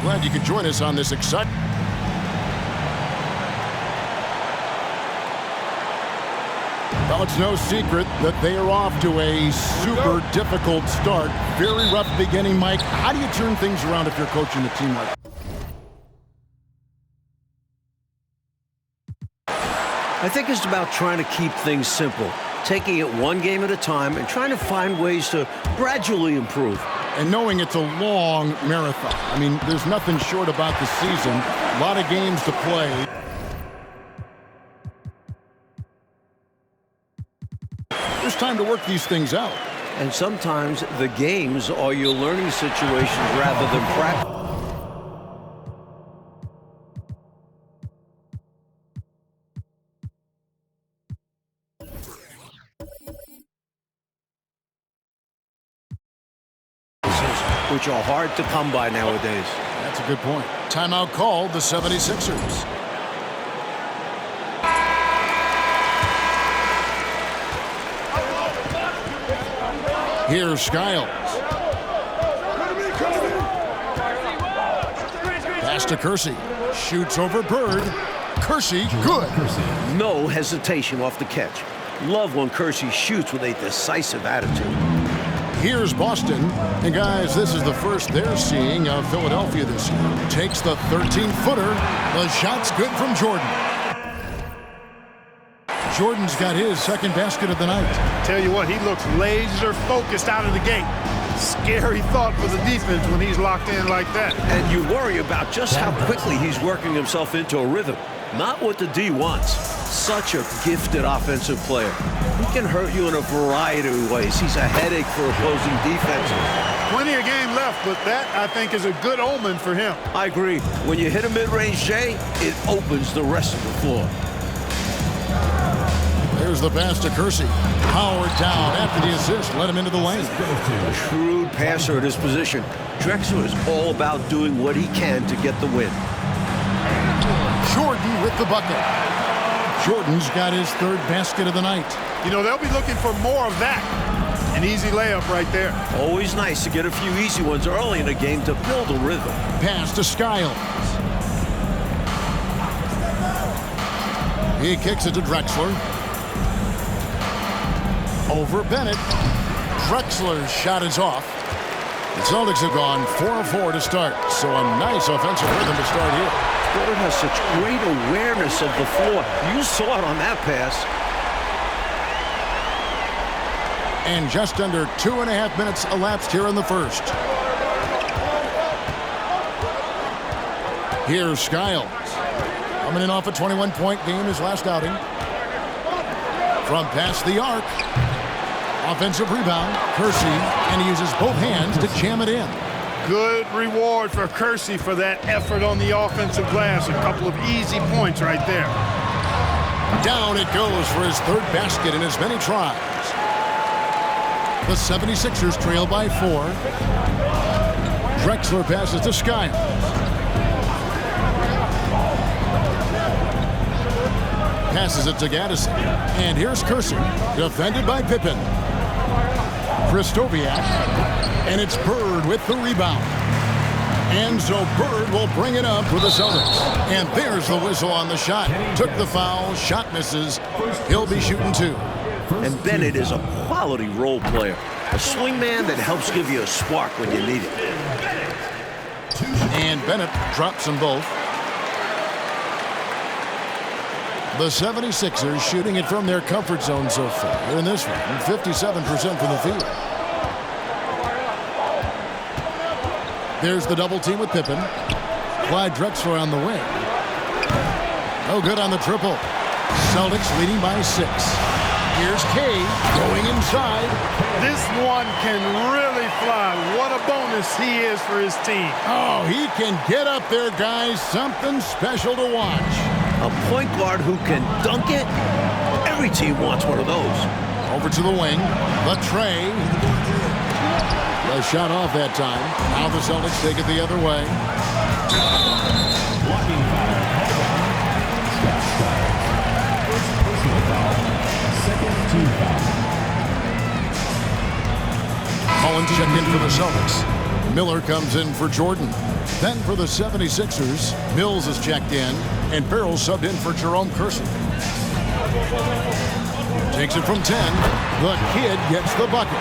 Glad you could join us on this exciting. Well, it's no secret that they are off to a super difficult start. Very rough beginning, Mike. How do you turn things around if you're coaching a team like that? I think it's about trying to keep things simple, taking it one game at a time and trying to find ways to gradually improve. And knowing it's a long marathon. I mean, there's nothing short about the season. A lot of games to play. There's time to work these things out. And sometimes the games are your learning situations rather than practice. Which are hard to come by nowadays. That's a good point. Timeout called the 76ers. Here's Skiles. Pass to Kersey. Shoots over Bird. Kersey, good. No hesitation off the catch. Love when Kersey shoots with a decisive attitude. Here's Boston. And guys, this is the first they're seeing of Philadelphia this year. Takes the 13-footer. The shot's good from Jordan. Jordan's got his second basket of the night. Tell you what, he looks laser focused out of the gate. Scary thought for the defense when he's locked in like that. And you worry about just how quickly he's working himself into a rhythm. Not what the D wants. Such a gifted offensive player. He can hurt you in a variety of ways. He's a headache for opposing defenses. Plenty of game left, but that, I think, is a good omen for him. I agree. When you hit a mid-range J, it opens the rest of the floor. There's the pass to Kersey. Powered down after the assist. Let him into the lane. A shrewd passer at his position. Drexler is all about doing what he can to get the win. Jordan with the bucket. Jordan's got his third basket of the night. You know, they'll be looking for more of that. An easy layup right there. Always nice to get a few easy ones early in a game to build a rhythm. Pass to Skiles. He kicks it to Drexler. Over Bennett. Drexler's shot is off. The Celtics have gone 4-4 to start, so a nice offensive rhythm to start here. Porter has such great awareness of the floor. You saw it on that pass. And just under 2.5 minutes elapsed here in the first. Here's Skiles. Coming in off a 21-point game his last outing. From past the arc. Offensive rebound. Kersey, and he uses both hands to jam it in. Good reward for Kersey for that effort on the offensive glass. A couple of easy points right there. Down it goes for his third basket in as many tries. The 76ers trail by 4. Drexler passes to Skiles. Passes it to Gaddison. And here's Kersey, defended by Pippen. Kristoviak, and it's Bird with the rebound. And so Bird will bring it up for the Celtics. And there's the whistle on the shot. Took the foul, shot misses. He'll be shooting 2. And Bennett is a quality role player. A swingman that helps give you a spark when you need it. And Bennett drops them both. The 76ers shooting it from their comfort zone so far in this one, 57% from the field. There's the double team with Pippen. Clyde Drexler on the wing. No good on the triple. Celtics leading by 6. Here's Kay going inside. This one can really fly. What a bonus he is for his team. Oh, he can get up there, guys. Something special to watch. A point guard who can dunk it. Every team wants one of those. Over to the wing. The tray. The shot off that time. Now the Celtics take it the other way. Collins checked in for the Celtics. Miller comes in for Jordan. Then for the 76ers, Mills is checked in, and Farrell subbed in for Jerome Kersey. Takes it from 10. The kid gets the bucket.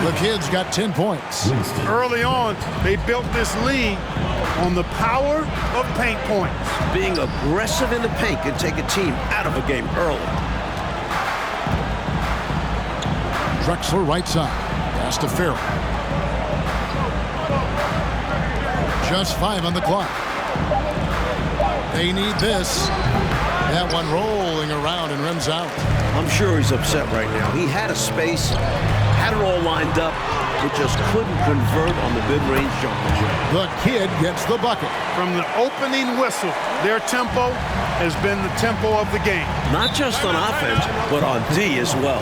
The Kid's got 10 points. Early on, they built this league on the power of paint points. Being aggressive in the paint can take a team out of a game early. Drexler right side. Pass to Farrell. Just 5 on the clock. They need this. That one rolling around and rims out. I'm sure he's upset right now. He had a space, had it all lined up, but just couldn't convert on the mid-range jumper. The Kid gets the bucket. From the opening whistle, their tempo has been the tempo of the game. Not just on offense, but on D as well.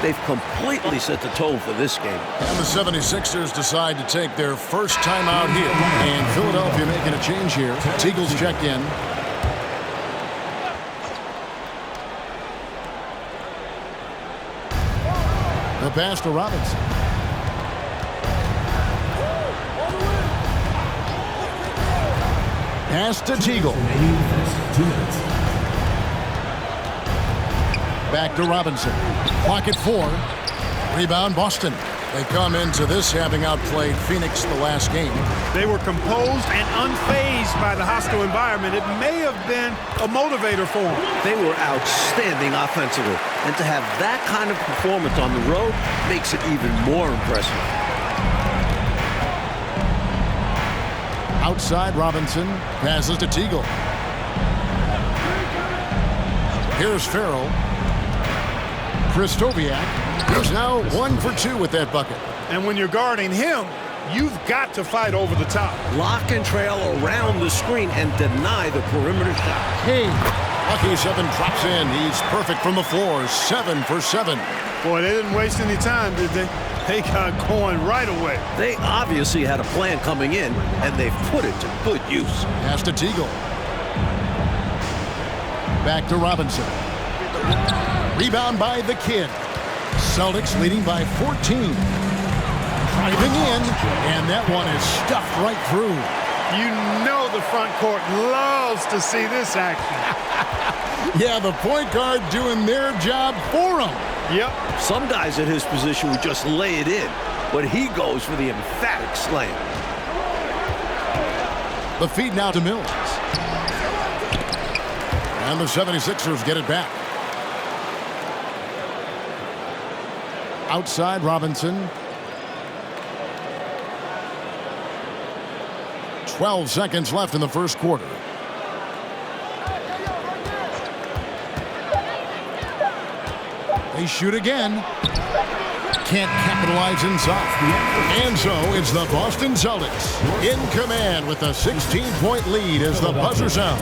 They've completely set the tone for this game. And the 76ers decide to take their first time out here. And Philadelphia making a change here. Teagle's checked in. The pass to Robinson. Pass to Teagle. Back to Robinson. Clock at 4. Rebound Boston. They come into this having outplayed Phoenix the last game. They were composed and unfazed by the hostile environment. It may have been a motivator for them. They were outstanding offensively, and to have that kind of performance on the road makes it even more impressive. Outside Robinson. Passes to Teagle. Here's Farrell. Kristoviak, who's now 1 for 2 with that bucket. And when you're guarding him, you've got to fight over the top. Lock and trail around the screen and deny the perimeter shot. Hey, Lucky 7 drops in. He's perfect from the floor. 7 for 7. Boy, they didn't waste any time, did they? They got going right away. They obviously had a plan coming in, and they've put it to good use. Pass to Teagle. Back to Robinson. Rebound by the Kid. Celtics leading by 14. Driving in, and that one is stuffed right through. You know the front court loves to see this action. Yeah, the point guard doing their job for him. Yep. Some guys at his position would just lay it in, but he goes for the emphatic slam. The feed now to Mills. And the 76ers get it back. Outside Robinson. 12 seconds left in the first quarter. They shoot again. Can't capitalize inside. And so it's the Boston Celtics in command with a 16-point lead as the buzzer sounds.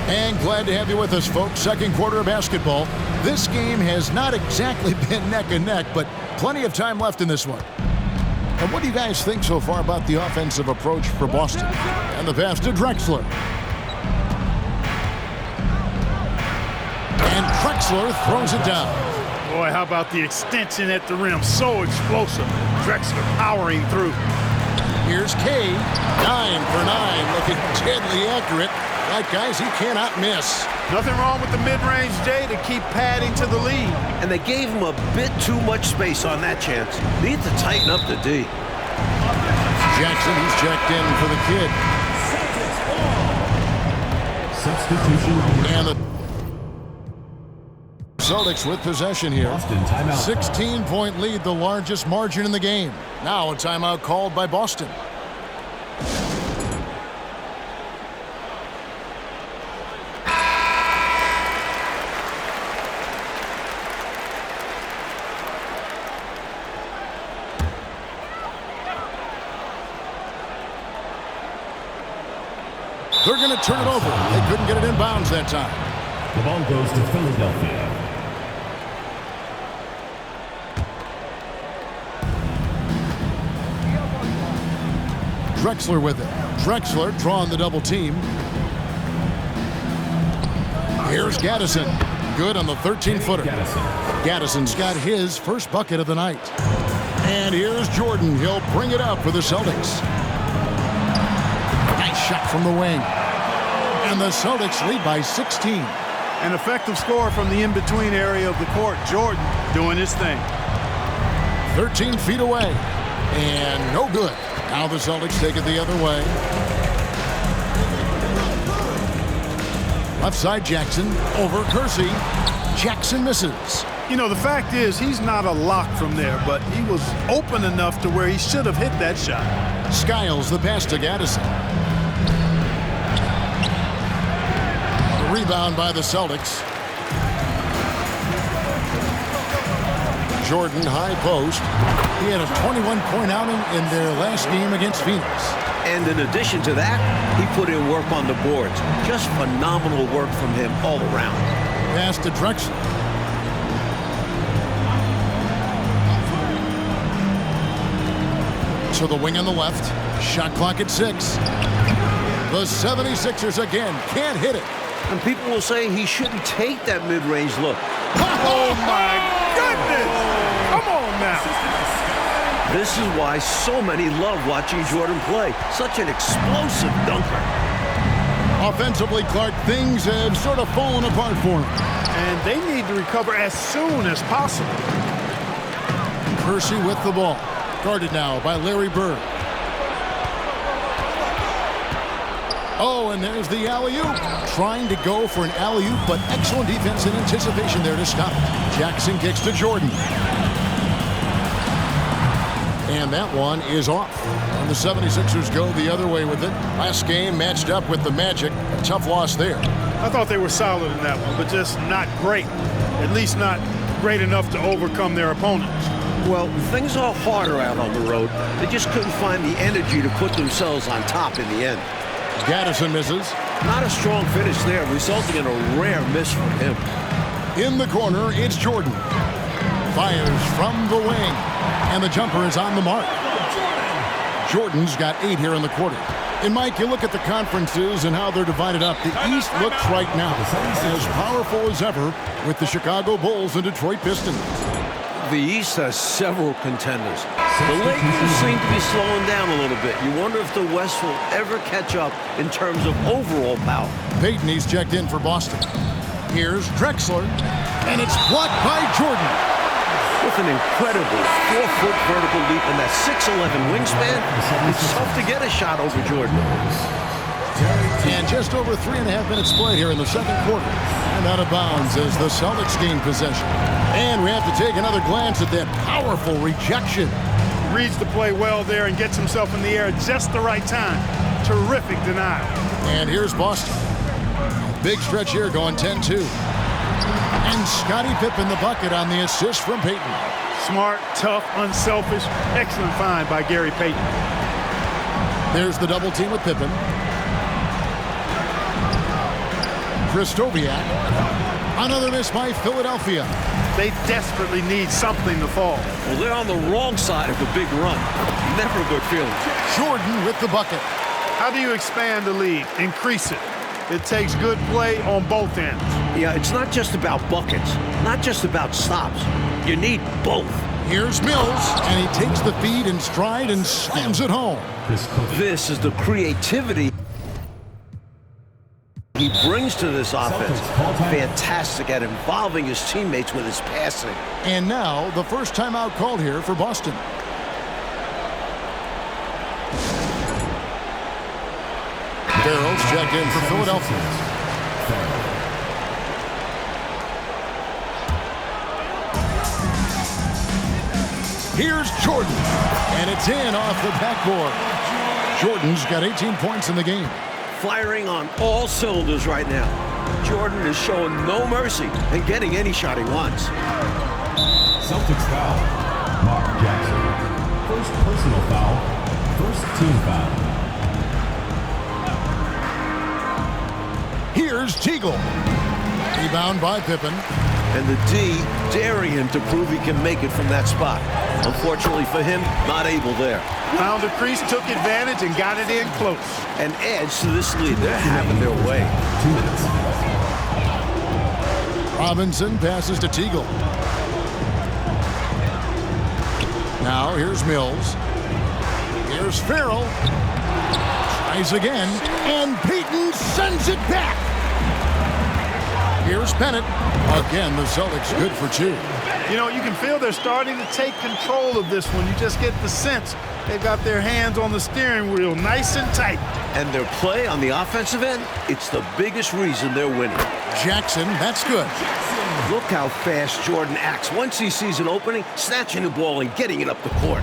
And glad to have you with us, folks. Second quarter of basketball. This game has not exactly been neck and neck, but plenty of time left in this one. And what do you guys think so far about the offensive approach for Boston? And the pass to Drexler. And Drexler throws it down. Boy, how about the extension at the rim? So explosive. Drexler powering through. Here's Kay. 9 for 9, looking deadly accurate. Like, guys, he cannot miss. Nothing wrong with the mid-range J to keep padding to the lead. And they gave him a bit too much space on that chance. Need to tighten up the D. Jackson, he's checked in for the Kid. Substitution. And the Celtics with possession here. 16-point lead, the largest margin in the game. Now a timeout called by Boston. They're going to turn it over. They couldn't get it in bounds that time. The ball goes to Philadelphia. Drexler with it. Drexler drawing the double team. Here's Gaddison. Good on the 13-footer. Gaddison's got his first bucket of the night. And here's Jordan. He'll bring it up for the Celtics. Nice shot from the wing. And the Celtics lead by 16. An effective score from the in-between area of the court. Jordan doing his thing. 13 feet away. And no good. Now the Celtics take it the other way. Left side Jackson over Kersey. Jackson misses. You know, the fact is he's not a lock from there, but he was open enough to where he should have hit that shot. Skiles the pass to Gaddison. Rebound by the Celtics. Jordan high post. He had a 21-point outing in their last game against Phoenix. And in addition to that, he put in work on the boards. Just phenomenal work from him all around. Pass to Drexler. To the wing on the left. Shot clock at 6. The 76ers again can't hit it. And people will say he shouldn't take that mid-range look. Oh, my goodness! Come on now. This is why so many love watching Jordan play. Such an explosive dunker. Offensively, Clark, things have sort of fallen apart for him. And they need to recover as soon as possible. Kersey with the ball. Guarded now by Larry Bird. Oh, and there's the alley-oop. Trying to go for an alley-oop, but excellent defense and anticipation there to stop it. Jackson kicks to Jordan. And that one is off. And the 76ers go the other way with it. Last game matched up with the Magic. A tough loss there. I thought they were solid in that one, but just not great. At least not great enough to overcome their opponents. Well, things are harder out on the road. They just couldn't find the energy to put themselves on top in the end. Gaddison misses. Not a strong finish there, resulting in a rare miss from him. In the corner, it's Jordan. Fires from the wing. And the jumper is on the mark. Jordan's got 8 here in the quarter. And, Mike, you look at the conferences and how they're divided up. The East looks right now as powerful as ever with the Chicago Bulls and Detroit Pistons. The East has several contenders. The Lakers seem to be slowing down a little bit. You wonder if the West will ever catch up in terms of overall power. Payton, he's checked in for Boston. Here's Drexler, and it's blocked by Jordan. With an incredible 4-foot vertical leap and that 6'11" wingspan, it's tough to get a shot over Jordan. And just over 3.5 minutes played here in the second quarter. And out of bounds as the Celtics gain possession. And we have to take another glance at that powerful rejection. Reads the play well there and gets himself in the air at just the right time. Terrific denial. And here's Boston. Big stretch here going 10-2. And Scottie Pippen the bucket on the assist from Payton. Smart, tough, unselfish. Excellent find by Gary Payton. There's the double team with Pippen. Kristoviak. Another miss by Philadelphia. They desperately need something to fall. Well, they're on the wrong side of a big run. Never a good feeling. Jordan with the bucket. How do you expand the lead? Increase it. It takes good play on both ends. Yeah, it's not just about buckets, not just about stops. You need both. Here's Mills, and he takes the feed in stride and slams it home. This is the creativity he brings to this offense. Fantastic at involving his teammates with his passing. And now the first timeout called here for Boston. Barrels checked in for Philadelphia. Here's Jordan, and it's in off the backboard. Jordan's got 18 points in the game. Firing on all cylinders right now. Jordan is showing no mercy and getting any shot he wants. Celtics foul. Mark Jackson. First personal foul. First team foul. Here's Teagle. Rebound by Pippen. And the D daring him to prove he can make it from that spot. Unfortunately for him, not able there. Found the crease, took advantage, and got it in close. And adds to this lead. They're having their way. 2 minutes. Robinson passes to Teagle. Now here's Mills. Here's Farrell. Tries again, and Peyton sends it back. Here's Bennett. Again, the Celtics good for two. You know, you can feel they're starting to take control of this one. You just get the sense they've got their hands on the steering wheel nice and tight. And their play on the offensive end, it's the biggest reason they're winning. Jackson, that's good. Look how fast Jordan acts once he sees an opening, snatching the ball and getting it up the court.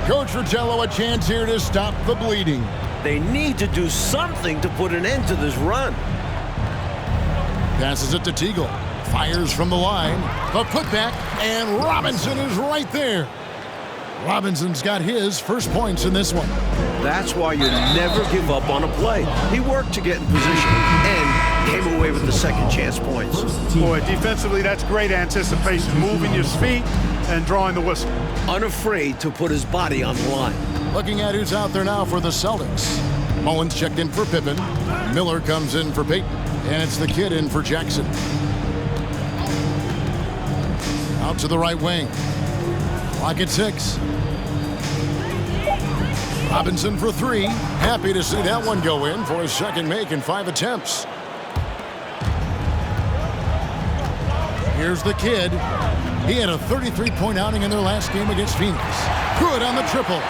Coach Fratello, a chance here to stop the bleeding. They need to do something to put an end to this run. Passes it to Teagle. Fires from the line. The putback, and Robinson is right there. Robinson's got his first points in this one. That's why you never give up on a play. He worked to get in position and came away with the second chance points. Boy, defensively, that's great anticipation. Moving your feet and drawing the whistle. Unafraid to put his body on the line. Looking at who's out there now for the Celtics. Mullins checked in for Pippen. Miller comes in for Peyton. And it's the kid in for Jackson. Out to the right wing. Clock at 6. Robinson for 3. Happy to see that one go in for his second make in 5 attempts. Here's the kid. He had a 33-point outing in their last game against Phoenix. Good on the triple.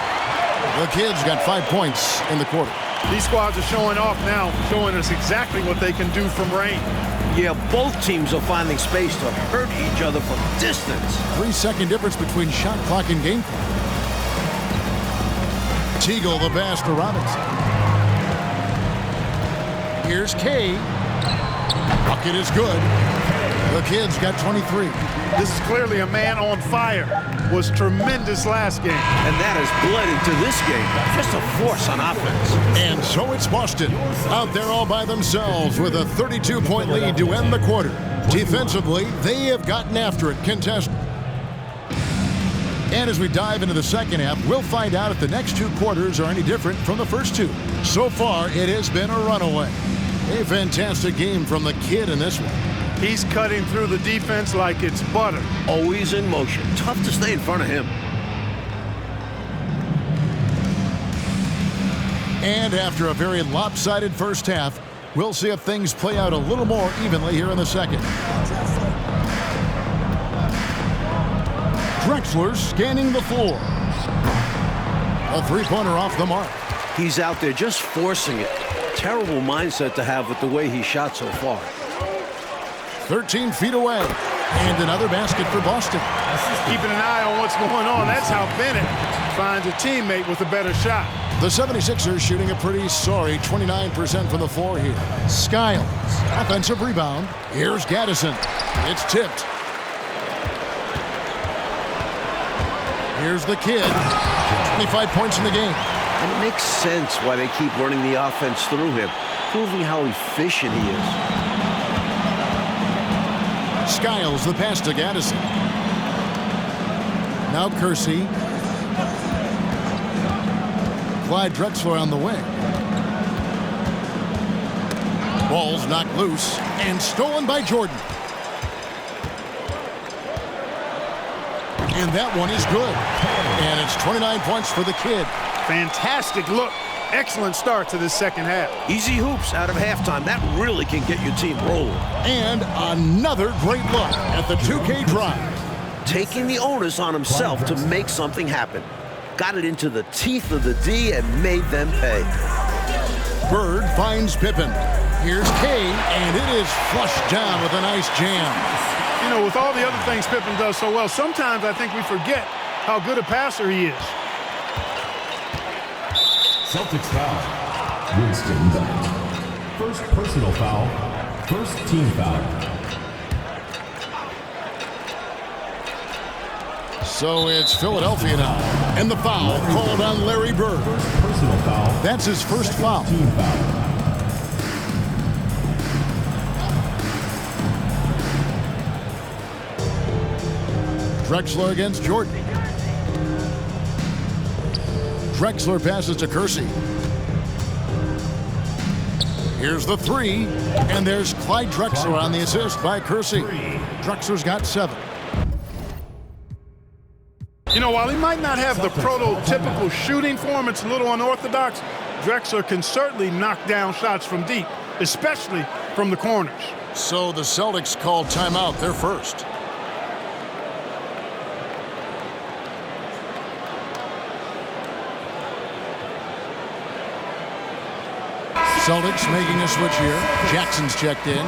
The kid's got 5 points in the quarter. These squads are showing off now, showing us exactly what they can do from range. Yeah, both teams are finding space to hurt each other from distance. 3-second difference between shot clock and game clock. Teagle the pass to Robinson. Here's Kay. Bucket is good. The kid's got 23. This is clearly a man on fire. Was tremendous last game. And that has bled into this game. Just a force on offense. And so it's Boston out there all by themselves with a 32-point lead to end the quarter. Defensively, they have gotten after it, contested. And as we dive into the second half, we'll find out if the next 2 quarters are any different from the first 2. So far, it has been a runaway. A fantastic game from the kid in this one. He's cutting through the defense like it's butter. Always in motion. Tough to stay in front of him. And after a very lopsided first half, we'll see if things play out a little more evenly here in the second. Drexler scanning the floor. A three-pointer off the mark. He's out there just forcing it. Terrible mindset to have with the way he shot so far. 13 feet away. And another basket for Boston. Keeping an eye on what's going on. That's how Bennett finds a teammate with a better shot. The 76ers shooting a pretty sorry 29% from the floor here. Skiles, offensive rebound. Here's Gaddison. It's tipped. Here's the kid. 25 points in the game. And it makes sense why they keep running the offense through him, proving how efficient he is. Skiles the pass to Gaddison. Now Kersey. Clyde Drexler on the wing. Ball's knocked loose and stolen by Jordan. And that one is good. And it's 29 points for the kid. Fantastic look. Excellent start to this second half. Easy hoops out of halftime. That really can get your team rolling. And another great look at the 2K drive. Taking the onus on himself to make something happen. Got it into the teeth of the D and made them pay. Bird finds Pippen. Here's Kay, and it is flushed down with a nice jam. You know, with all the other things Pippen does so well, sometimes I think we forget how good a passer he is. Celtics foul. Winston Bennett. First personal foul. First team foul. So it's Philadelphia now. And the foul called on Larry Bird. First personal foul. That's his first foul. Team foul. Drexler against Jordan. Drexler passes to Kersey. Here's the three, and there's Clyde Drexler on the assist by Kersey. Drexler's got 7. You know, while he might not have the prototypical shooting form, it's a little unorthodox, Drexler can certainly knock down shots from deep, especially from the corners. So the Celtics called timeout. They're first. Celtics making a switch here. Jackson's checked in.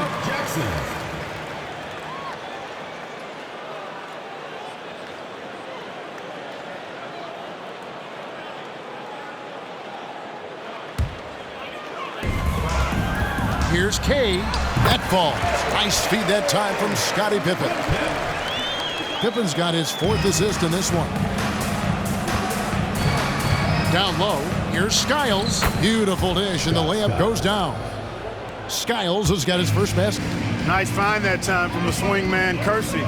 Here's Kay. That falls. Nice feed that time from Scottie Pippen. Pippen's got his 4th assist in this one. Down low. Here's Skiles. Beautiful dish, and the layup goes down. Skiles has got his first basket. Nice find that time from the swing man, Kersey.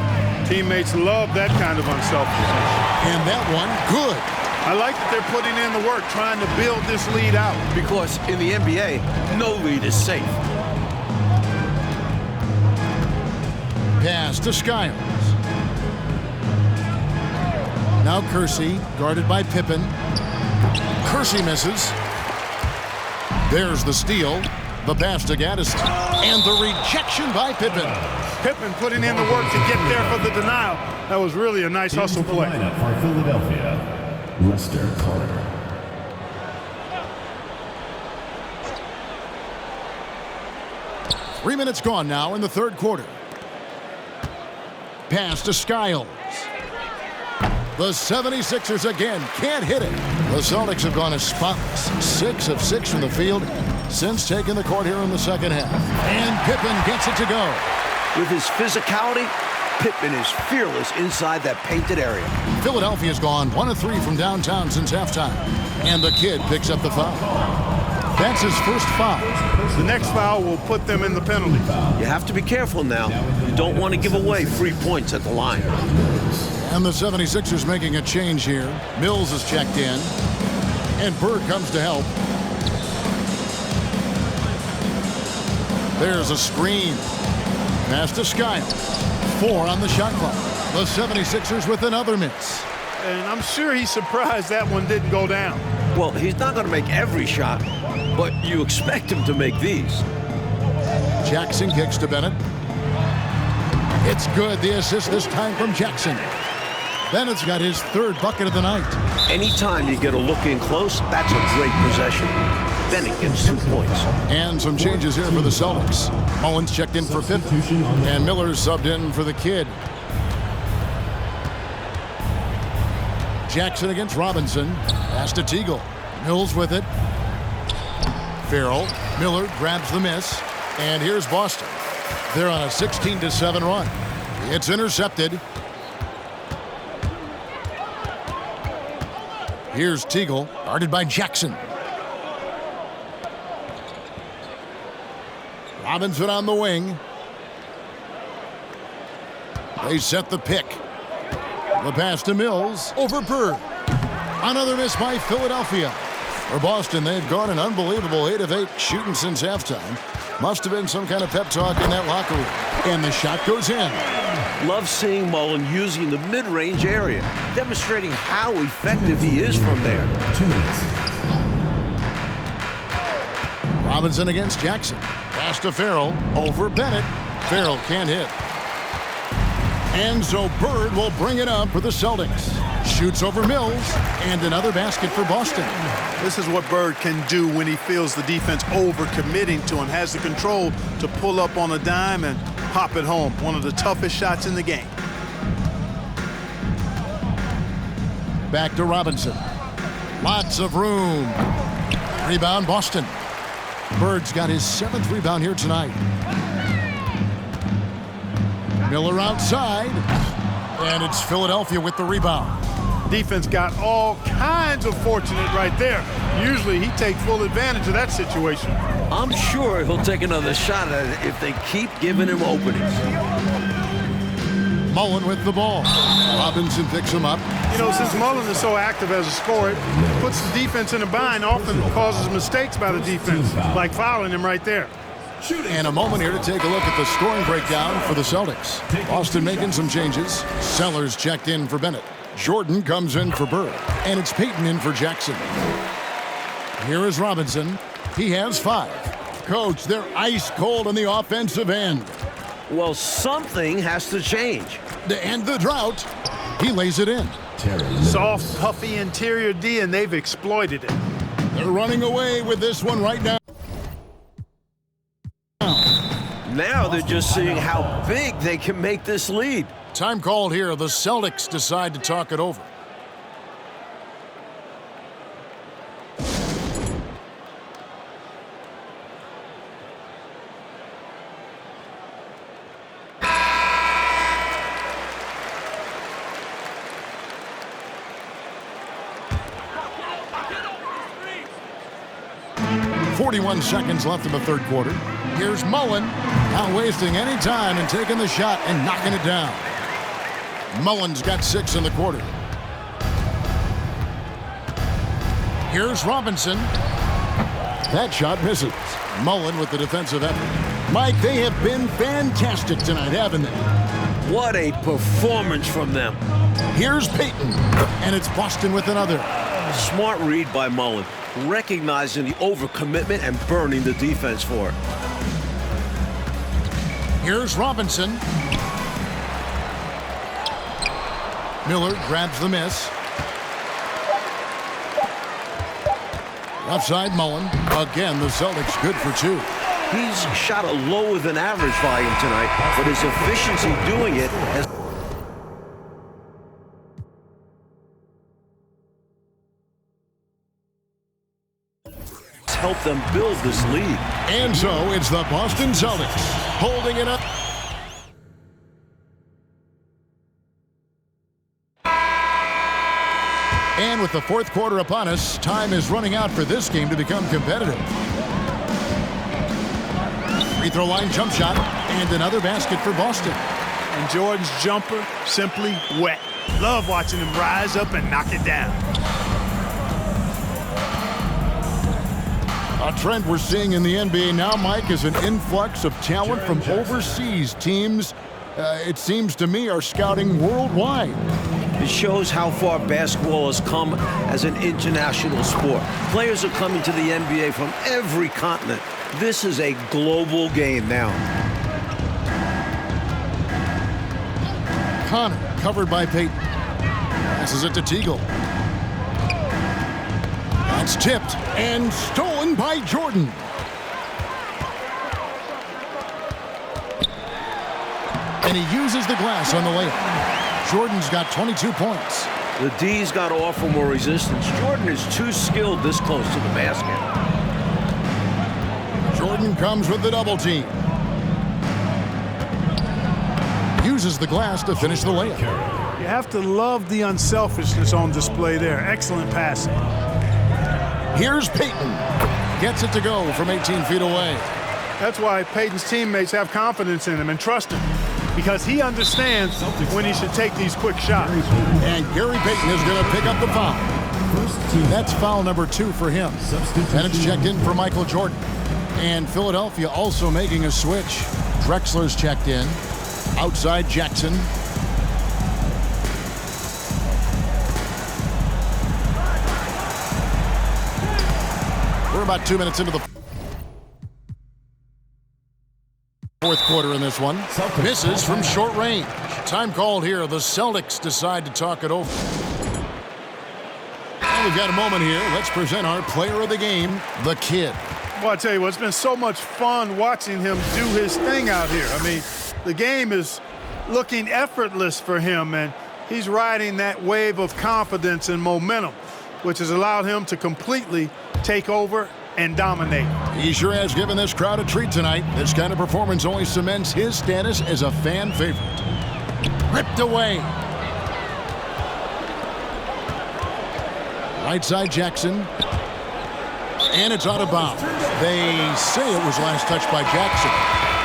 Teammates love that kind of unselfishness. And that one, good. I like that they're putting in the work, trying to build this lead out. Because in the NBA, no lead is safe. Pass to Skiles. Now Kersey, guarded by Pippen. Kersey misses. There's the steal. The pass to Gaddis. And the rejection by Pippen. Pippen putting in the work to get there for the denial. That was really a nice hustle play. For Philadelphia, Lester Carter. Three minutes gone now in the third quarter. Pass to Skiles. The 76ers again can't hit it. The Celtics have gone as spotless. 6 of 6 from the field since taking the court here in the second half. And Pippen gets it to go. With his physicality, Pippen is fearless inside that painted area. Philadelphia's gone 1 of 3 from downtown since halftime. And the kid picks up the foul. That's his first foul. The next foul will put them in the penalty. You have to be careful now. You don't want to give away free points at the line. And the 76ers making a change here. Mills is checked in. And Bird comes to help. There's a screen. Pass to Skiles. 4 on the shot clock. The 76ers with another miss. And I'm sure he's surprised that one didn't go down. Well, he's not going to make every shot, but you expect him to make these. Jackson kicks to Bennett. It's good. The assist this time from Jackson. Bennett's got his 3rd bucket of the night. Anytime you get a look in close, that's a great possession. Bennett gets 2 points. And some changes here for the Celtics. Owens checked in for Pippen. And Miller subbed in for the kid. Jackson against Robinson. Pass to Teagle. Mills with it. Farrell. Miller grabs the miss. And here's Boston. They're on a 16-7 run. It's intercepted. Here's Teagle, guarded by Jackson. Robinson on the wing. They set the pick. The pass to Mills over Bird. Another miss by Philadelphia. For Boston, they've gone an unbelievable 8 of 8 shooting since halftime. Must have been some kind of pep talk in that locker room. And the shot goes in. Love seeing Mullen using the mid-range area, demonstrating how effective he is from there. 2 minutes. Robinson against Jackson. Pass to Farrell over Bennett. Farrell can't hit. And so Bird will bring it up for the Celtics. Shoots over Mills, and another basket for Boston. This is what Bird can do when he feels the defense over-committing to him, has the control to pull up on a dime and pop it home. One of the toughest shots in the game. Back to Robinson. Lots of room. Rebound, Boston. Bird's got his 7th rebound here tonight. Miller outside, and it's Philadelphia with the rebound. Defense got all kinds of fortunate right there. Usually he takes full advantage of that situation. I'm sure he'll take another shot at it if they keep giving him openings. Mullen with the ball. Robinson picks him up. You know, since Mullen is so active as a scorer, it puts the defense in a bind, often causes mistakes by the defense, like fouling him right there. And a moment here to take a look at the scoring breakdown for the Celtics. Boston making some changes. Sellers checked in for Bennett. Jordan comes in for Bird, and it's Payton in for Jackson. Here is Robinson. He has 5. Coach, they're ice cold on the offensive end. Well, something has to change. To end the drought, he lays it in. Soft, puffy interior D, and they've exploited it. They're running away with this one right now. Now they're just seeing how big they can make this lead. Time called here. The Celtics decide to talk it over. .41 seconds left in the third quarter. Here's Mullen, not wasting any time and taking the shot and knocking it down. Mullen's got 6 in the quarter. Here's Robinson. That shot misses. Mullen with the defensive effort. Mike, they have been fantastic tonight, haven't they? What a performance from them. Here's Payton, and it's Boston with another. Smart read by Mullen, recognizing the overcommitment and burning the defense for it. Here's Robinson. Miller grabs the miss. Offside Mullen. Again, the Celtics good for 2. He's shot a lower than average volume tonight, but his efficiency doing it has helped them build this lead. And so it's the Boston Celtics holding it up. And with the fourth quarter upon us, time is running out for this game to become competitive. Free throw line jump shot, and another basket for Boston. And Jordan's jumper, simply wet. Love watching him rise up and knock it down. A trend we're seeing in the NBA now, Mike, is an influx of talent from overseas teams. It seems to me are scouting worldwide. It shows how far basketball has come as an international sport. Players are coming to the NBA from every continent. This is a global game now. Connor covered by Payton. Passes it to Teagle. That's tipped and stolen by Jordan. And he uses the glass on the layup. Jordan's got 22 points. The D's got to offer more resistance. Jordan is too skilled this close to the basket. Jordan comes with the double team. Uses the glass to finish the layup. You have to love the unselfishness on display there. Excellent passing. Here's Payton. Gets it to go from 18 feet away. That's why Payton's teammates have confidence in him and trust him, because he understands when he should take these quick shots. And Gary Payton is going to pick up the foul. That's foul number 2 for him. And it's checked in for Michael Jordan. And Philadelphia also making a switch. Drexler's checked in. Outside Jackson. We're about 2 minutes into the fourth quarter in this one. Misses from short range. Time called here. The Celtics decide to talk it over. And we've got a moment here. Let's present our player of the game, the kid. Well, I tell you what, it's been so much fun watching him do his thing out here. I mean, the game is looking effortless for him, and he's riding that wave of confidence and momentum, which has allowed him to completely take over and dominate. He sure has given this crowd a treat tonight. This kind of performance only cements his status as a fan favorite. Ripped away. Right side Jackson. And it's out of bounds. They say it was last touched by Jackson.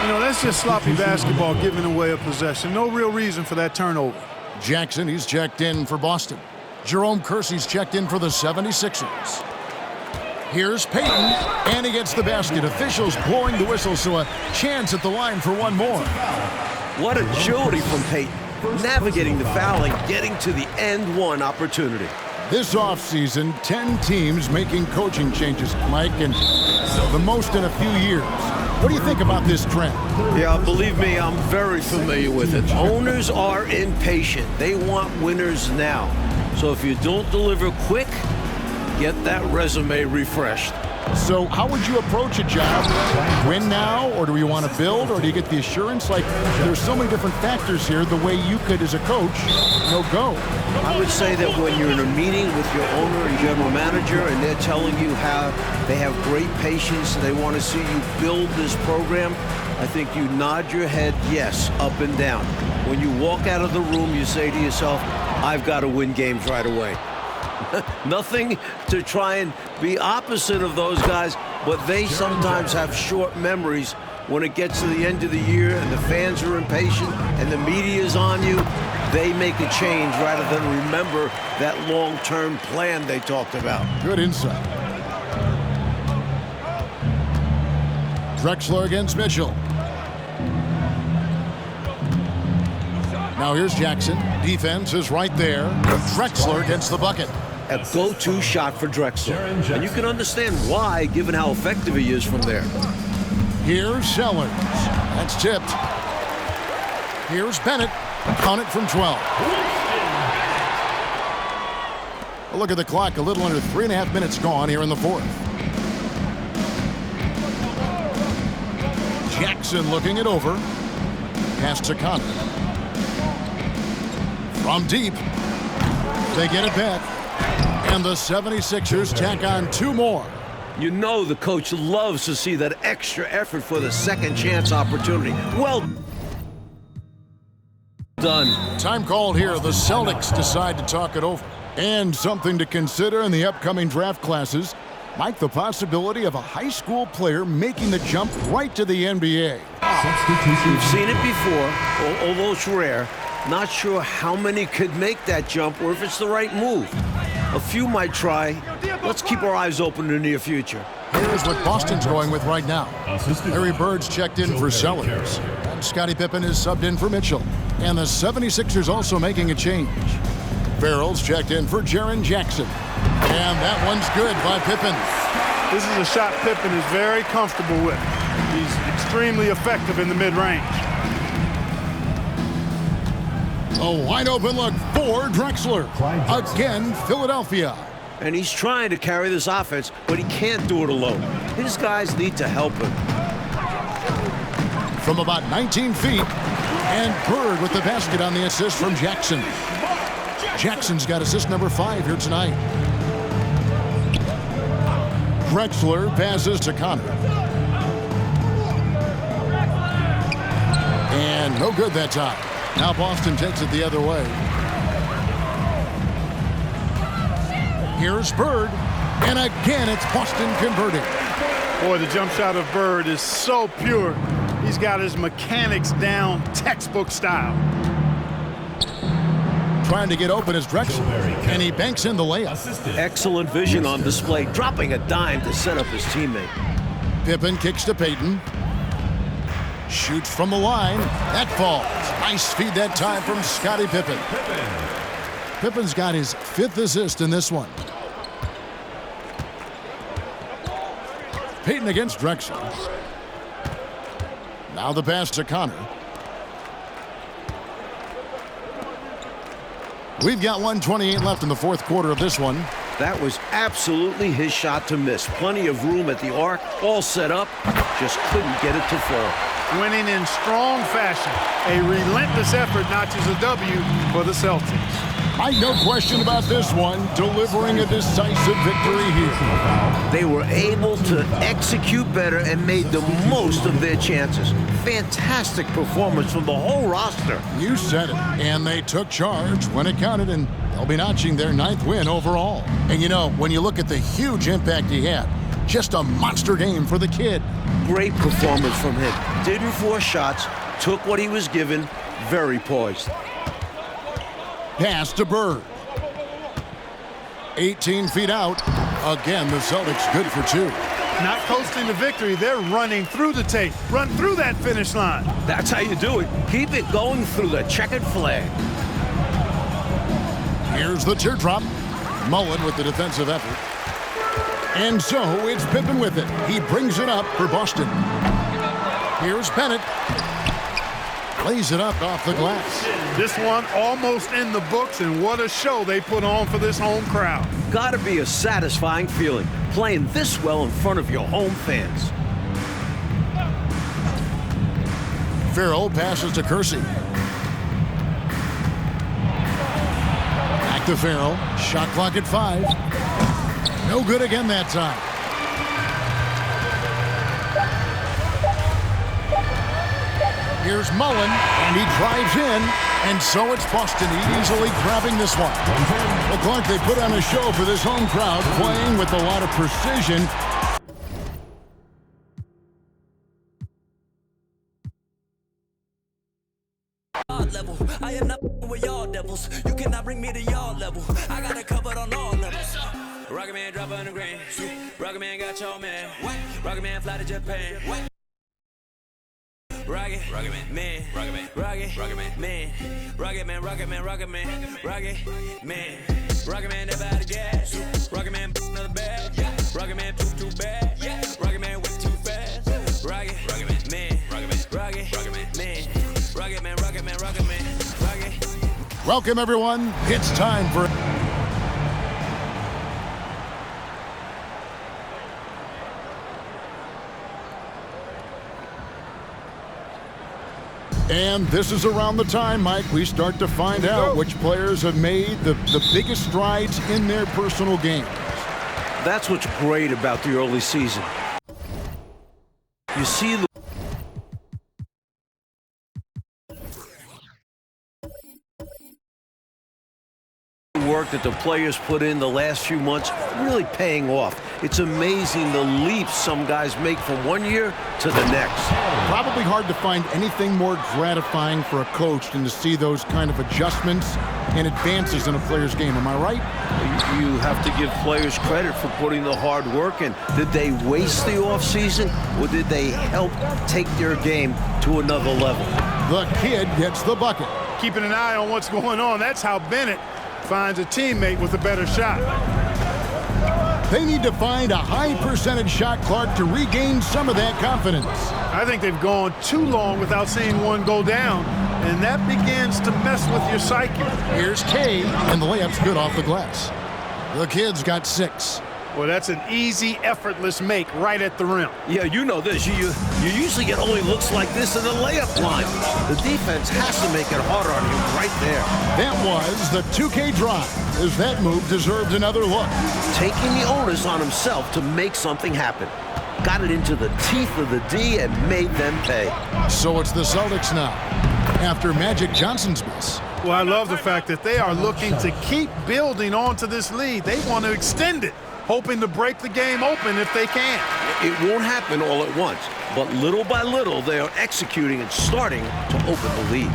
You know, that's just sloppy basketball giving away a possession. No real reason for that turnover. Jackson, he's checked in for Boston. Jerome Kersey's checked in for the 76ers. Here's Payton, and he gets the basket. Officials blowing the whistle, so a chance at the line for one more. What agility from Payton. navigating the foul and getting to the end one opportunity. This offseason, 10 teams making coaching changes, Mike, and the most in a few years. What do you think about this trend? Yeah, believe me, I'm very familiar with it. Owners are impatient. They want winners now. So if you don't deliver quick, get that resume refreshed. So how would you approach a job? Win now, or do you want to build, or do you get the assurance? Like, there's so many different factors here, the way you could, as a coach, go. I would say that when you're in a meeting with your owner and general manager and they're telling you how they have great patience and they want to see you build this program, I think you nod your head yes, up and down. When you walk out of the room, you say to yourself, I've got to win games right away. Nothing to try and be opposite of those guys, but they sometimes have short memories when it gets to the end of the year and the fans are impatient and the media is on you. They make a change rather than remember that long-term plan they talked about. Good insight. Drexler against Mitchell. Now here's Jackson. Defense is right there. Drexler gets the bucket. A go-to shot for Drexler. And you can understand why, given how effective he is from there. Here's Sellers. That's tipped. Here's Bennett. Count it from 12. A look at the clock. A little under 3.5 minutes gone here in the fourth. Jackson looking it over. Pass to Connor. From deep. They get it back. And the 76ers tack on 2 more. You know the coach loves to see that extra effort for the second chance opportunity. Well done. Time called here. The Celtics decide to talk it over. And something to consider in the upcoming draft classes, Mike, the possibility of a high school player making the jump right to the NBA. We've seen it before, although it's rare. Not sure how many could make that jump or if it's the right move. A few might try. Let's keep our eyes open in the near future. Here's what Boston's going with right now. Larry Bird's checked in for Sellers. And Scottie Pippen is subbed in for Mitchell. And the 76ers also making a change. Farrell's checked in for Jaren Jackson. And that one's good by Pippen. This is a shot Pippen is very comfortable with. He's extremely effective in the mid-range. A wide open look for Drexler. Again, Philadelphia. And he's trying to carry this offense, but he can't do it alone. His guys need to help him. From about 19 feet, and Bird with the basket on the assist from Jackson. Jackson's got assist number 5 here tonight. Drexler passes to Connor. And no good that time. Now Boston takes it the other way. Here's Bird. And again, it's Boston converting. Boy, the jump shot of Bird is so pure. He's got his mechanics down, textbook style. Trying to get open is Drexler, and he banks in the layup. Excellent vision on display, dropping a dime to set up his teammate. Pippen kicks to Payton. Shoots from the line. That falls. Nice feed that time from Scottie Pippen. Pippen's got his 5th assist in this one. Payton against Drexler. Now the pass to Connor. We've got 1:28 left in the fourth quarter of this one. That was absolutely his shot to miss. Plenty of room at the arc, all set up, just couldn't get it to fall. Winning in strong fashion. A relentless effort notches a W for the Celtics. No question about this one, delivering a decisive victory here. They were able to execute better and made the most of their chances. Fantastic performance from the whole roster. You said it. And they took charge when it counted, and they'll be notching their 9th win overall. And you know, when you look at the huge impact he had, just a monster game for the kid. Great performance from him. Didn't force shots, took what he was given, very poised. Pass to Bird. 18 feet out. Again, the Celtics good for 2. Not coasting to victory. They're running through the tape. Run through that finish line. That's how you do it. Keep it going through the checkered flag. Here's the teardrop. Mullen with the defensive effort. And so it's Pippen with it. He brings it up for Boston. Here's Bennett. Lays it up off the glass. This one almost in the books, and what a show they put on for this home crowd. Gotta be a satisfying feeling, playing this well in front of your home fans. Farrell passes to Kersey. Back to Farrell. Shot clock at 5. No good again that time. Here's Mullen, and he drives in, and so it's Boston easily grabbing this one. Well, Clark, they put on a show for this home crowd, playing with a lot of precision. Level. I am not with y'all devils. You cannot bring me to y'all level. I got it covered on all levels. Rocket Man drop on the grain. Rocket Man got your man. Rocket Man fly to Japan. Rocket Man, Rocket Man, Rocket Man, Rocket Man, Rocket Man, Rocket Man, Rocket Man, Rocket Man, never out of gas. Rocket Man, another bag. Rocket Man, too bad. Rocket Man, way too fast. Rocket Man, Rocket Man, Rocket Man, Rocket Man, Rocket Man, Rocket Man, Rocket. Welcome, everyone. It's time for... And this is around the time, Mike, we start to find out which players have made the biggest strides in their personal games. That's what's great about the early season. You see the work that the players put in the last few months really paying off. It's amazing the leaps some guys make from one year to the next. Probably hard to find anything more gratifying for a coach than to see those kind of adjustments and advances in a player's game. Am I right? You have to give players credit for putting the hard work in. Did they waste the offseason, or did they help take their game to another level? The kid gets the bucket. Keeping an eye on what's going on. That's how Bennett finds a teammate with a better shot. They need to find a high percentage shot, Clark, to regain some of that confidence. I think they've gone too long without seeing one go down, and that begins to mess with your psyche. Here's Kay, and the layup's good off the glass. The kid's got 6. Well, that's an easy, effortless make right at the rim. Yeah, you know this. You usually get only looks like this in the layup line. The defense has to make it harder on you right there. That was the 2K drive, as that move deserved another look. Taking the onus on himself to make something happen. Got it into the teeth of the D and made them pay. So it's the Celtics now, after Magic Johnson's miss. Well, I love the fact that they are looking to keep building onto this lead. They want to extend it, hoping to break the game open if they can. It won't happen all at once, but little by little, they are executing and starting to open the lead.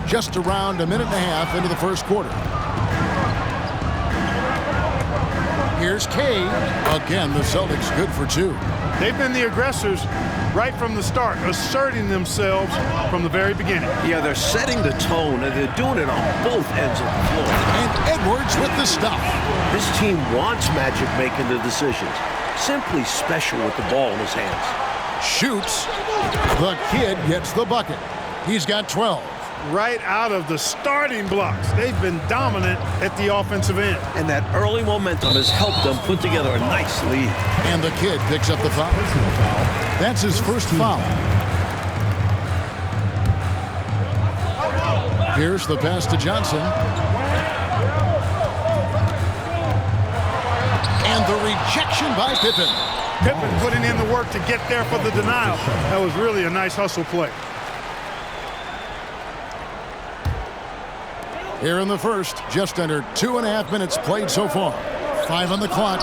Just around a minute and a half into the first quarter. Here's Kay. Again, the Celtics good for 2. They've been the aggressors right from the start, asserting themselves from the very beginning. Yeah, they're setting the tone, and they're doing it on both ends of the floor. And Edwards with the stuff. This team wants Magic making the decisions. Simply special with the ball in his hands. Shoots. The kid gets the bucket. He's got 12. Right out of the starting blocks. They've been dominant at the offensive end. And that early momentum has helped them put together a nice lead. And the kid picks up the foul. That's his first foul. Here's the pass to Johnson. And the rejection by Pippen. Pippen putting in the work to get there for the denial. That was really a nice hustle play. Here in the first, just under 2.5 minutes played so far. 5 on the clock.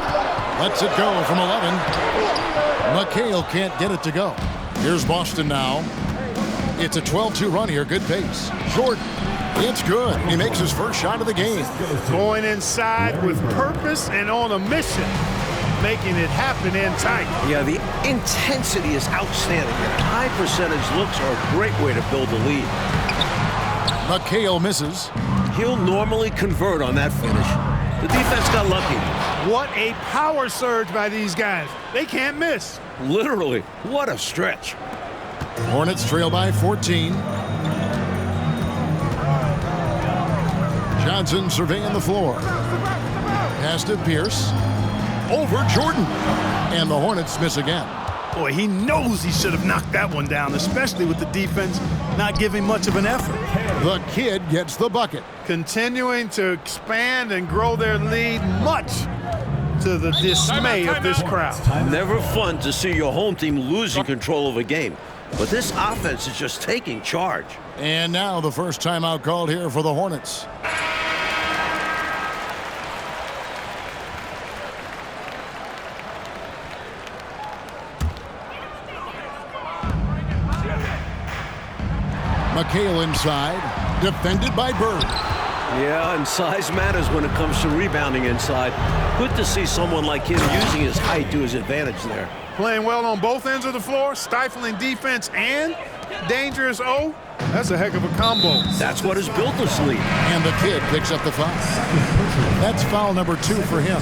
Lets it go from 11. McHale can't get it to go. Here's Boston now. It's a 12-2 run here. Good pace. Jordan It's good. He makes his first shot of the game. Going inside with purpose and on a mission, making it happen in tight. Yeah, the intensity is outstanding, and high percentage looks are a great way to build a lead. McHale misses. He'll normally convert on that finish. The defense got lucky. What a power surge by these guys. They can't miss. Literally, what a stretch. Hornets trail by 14. Johnson surveying the floor. Pass to Pierce. Over Jordan. And the Hornets miss again. Boy, he knows he should have knocked that one down, especially with the defense not giving much of an effort. The kid gets the bucket. Continuing to expand and grow their lead, much to the dismay of this crowd. Never fun to see your home team losing control of a game. But this offense is just taking charge. And now the first timeout called here for the Hornets. McHale inside, defended by Bird. Yeah, and size matters when it comes to rebounding inside. Good to see someone like him using his height to his advantage there. Playing well on both ends of the floor, stifling defense and dangerous O. That's a heck of a combo. That's what has built this lead. And the kid picks up the foul. That's foul number 2 for him.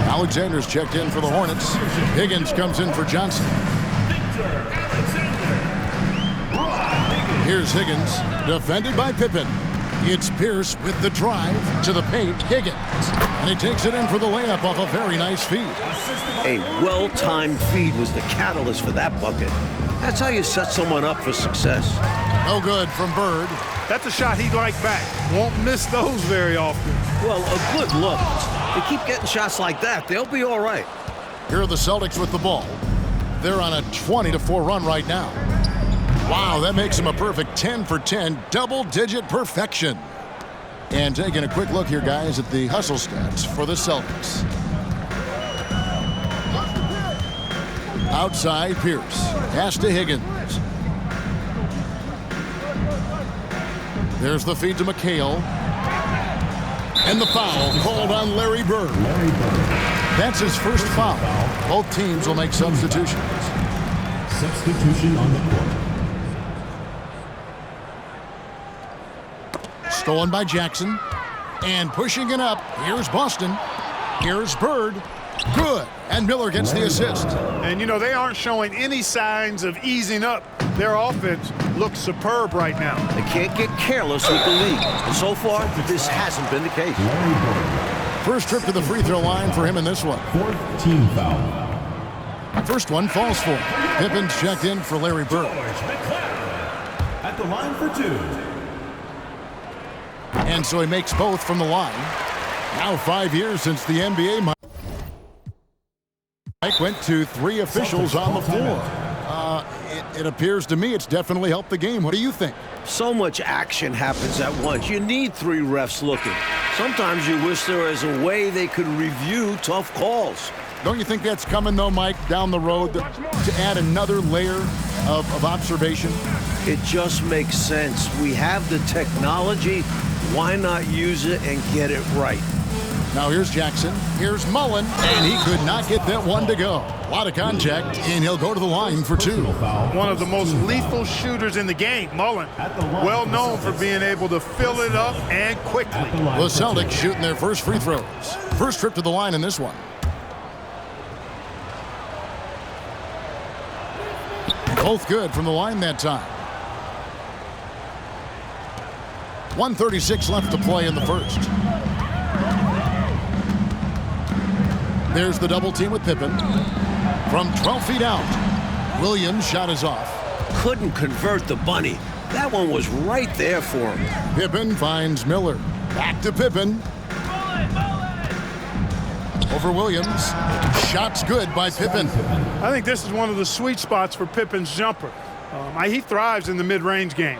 Alexander's checked in for the Hornets. Higgins comes in for Johnson. Here's Higgins, defended by Pippen. It's Pierce with the drive to the paint. Higgins. And he takes it in for the layup off a very nice feed. A well-timed feed was the catalyst for that bucket. That's how you set someone up for success. No good from Bird. That's a shot he'd like back. Won't miss those very often. Well, a good look. They keep getting shots like that, they'll be all right. Here are the Celtics with the ball. They're on a 20-4 run right now. Wow, that makes him a perfect 10 for 10, double-digit perfection. And taking a quick look here, guys, at the hustle stats for the Celtics. Outside, Pierce. Pass to Higgins. There's the feed to McHale. And the foul called on Larry Bird. That's his first foul. Both teams will make substitutions. Substitution on the court. Stolen by Jackson. And pushing it up. Here's Boston. Here's Bird. Good. And Miller gets the assist. And, you know, they aren't showing any signs of easing up. Their offense looks superb right now. They can't get careless with the lead. And so far, this hasn't been the case. First trip to the free throw line for him in this one. 4th team foul. First one falls for him. Pippen's checked in for Larry Bird. At the line for 2. And so he makes both from the line. Now 5 years since the NBA. Mike went to 3 officials on the floor. It appears to me it's definitely helped the game. What do you think? So much action happens at once. You need 3 refs looking. Sometimes you wish there was a way they could review tough calls. Don't you think that's coming, though, Mike, down the road to add another layer of observation? It just makes sense. We have the technology. Why not use it and get it right? Now here's Jackson. Here's Mullen. And he could not get that one to go. A lot of contact, and he'll go to the line for 2. One of the most lethal shooters in the game, Mullen. Well known for being able to fill it up and quickly. The Celtics shooting their first free throws. First trip to the line in this one. Both good from the line that time. 1:36 left to play in the first. There's the double team with Pippen. From 12 feet out, Williams' shot is off. Couldn't convert the bunny. That one was right there for him. Pippen finds Miller. Back to Pippen. Over Williams. Shot's good by Pippen. I think this is one of the sweet spots for Pippen's jumper. He thrives in the mid-range game.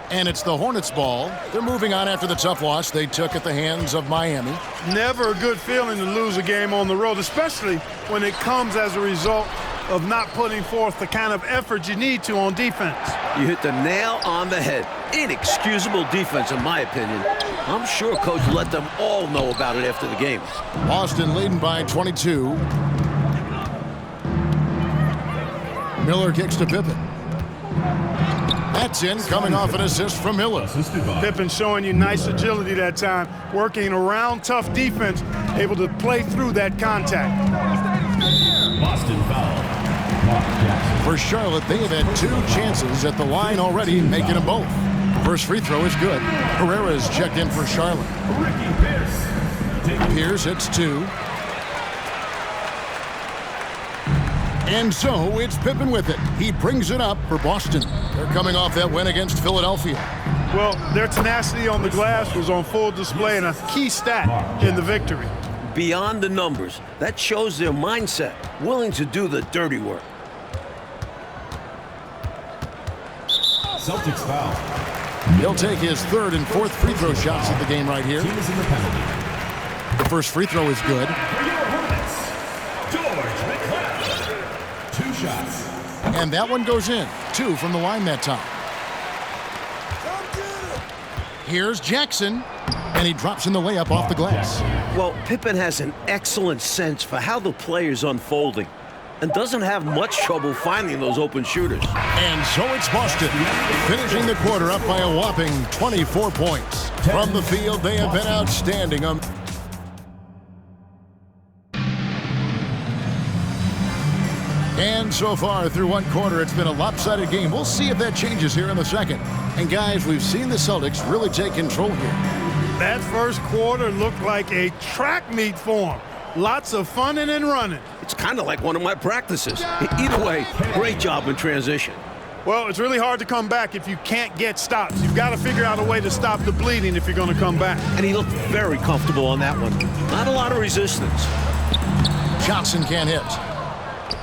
And it's the Hornets' ball. They're moving on after the tough loss they took at the hands of Miami. Never a good feeling to lose a game on the road, especially when it comes as a result of not putting forth the kind of effort you need to on defense. You hit the nail on the head. Inexcusable defense, in my opinion. I'm sure Coach let them all know about it after the game. Boston leading by 22. Miller kicks to Pippen. That's in, coming off an assist from Miller. Pippen showing you nice agility that time, working around tough defense, able to play through that contact. Boston foul. Mark Jackson. For Charlotte, they have had 2 chances at the line already, making them both. First free throw is good. Herrera is checked in for Charlotte. Ricky Pierce. Pierce hits 2. And so it's Pippen with it. He brings it up for Boston. They're coming off that win against Philadelphia. Well, their tenacity on the glass was on full display and a key stat in the victory. Beyond the numbers, that shows their mindset, willing to do the dirty work. Celtics foul. He'll take his 3rd and 4th free throw shots of the game right here. Team is in the penalty. The first free throw is good. For your Hornets, George McClain. 2 shots. And that one goes in. 2 from the line that time. Here's Jackson. And he drops in the layup off the glass. Well, Pippen has an excellent sense for how the play is unfolding and doesn't have much trouble finding those open shooters. And so it's Boston, finishing the quarter up by a whopping 24 points. From the field, they have been outstanding. And so far, through one quarter, it's been a lopsided game. We'll see if that changes here in the second. And guys, we've seen the Celtics really take control here. That first quarter looked like a track meet for them. Lots of funning and running. It's kind of like one of my practices. Either way, great job in transition. Well, it's really hard to come back if you can't get stops. You've got to figure out a way to stop the bleeding if you're going to come back. And he looked very comfortable on that one. Not a lot of resistance. Johnson can't hit.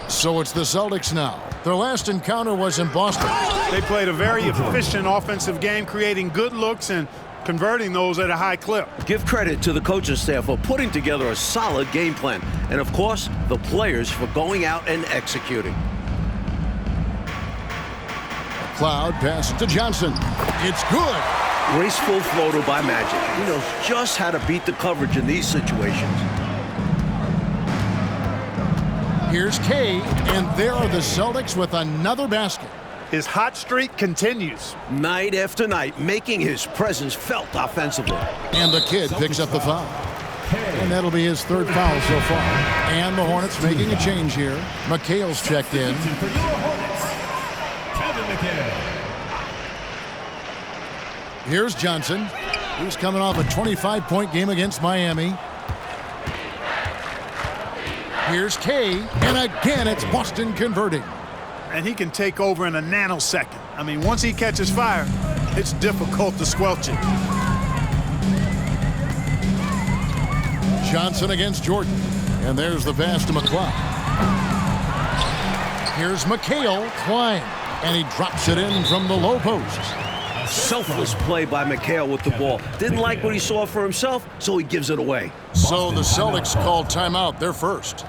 So it's the Celtics now. Their last encounter was in Boston. They played a very efficient offensive game, creating good looks and converting those at a high clip. Give credit to the coaching staff for putting together a solid game plan. And of course, the players for going out and executing. Cloud pass to Johnson. It's good. Graceful floater by Magic. He knows just how to beat the coverage in these situations. Here's Kay, and there are the Celtics with another basket. His hot streak continues. Night after night, making his presence felt offensively. And the kid picks up the foul. And that'll be his 3rd foul so far. And the Hornets making a change here. McHale's checked in. For your Hornets, Kevin McHale. Here's Johnson. He's coming off a 25-point game against Miami. Here's Kay, and again it's Boston converting. And he can take over in a nanosecond. I mean, once he catches fire, it's difficult to squelch it. Johnson against Jordan. And there's the pass to McClain. Here's McHale, Klein. And he drops it in from the low post. Selfless play by McHale with the ball. Didn't like what he saw for himself, so he gives it away. So the Celtics called timeout, their first.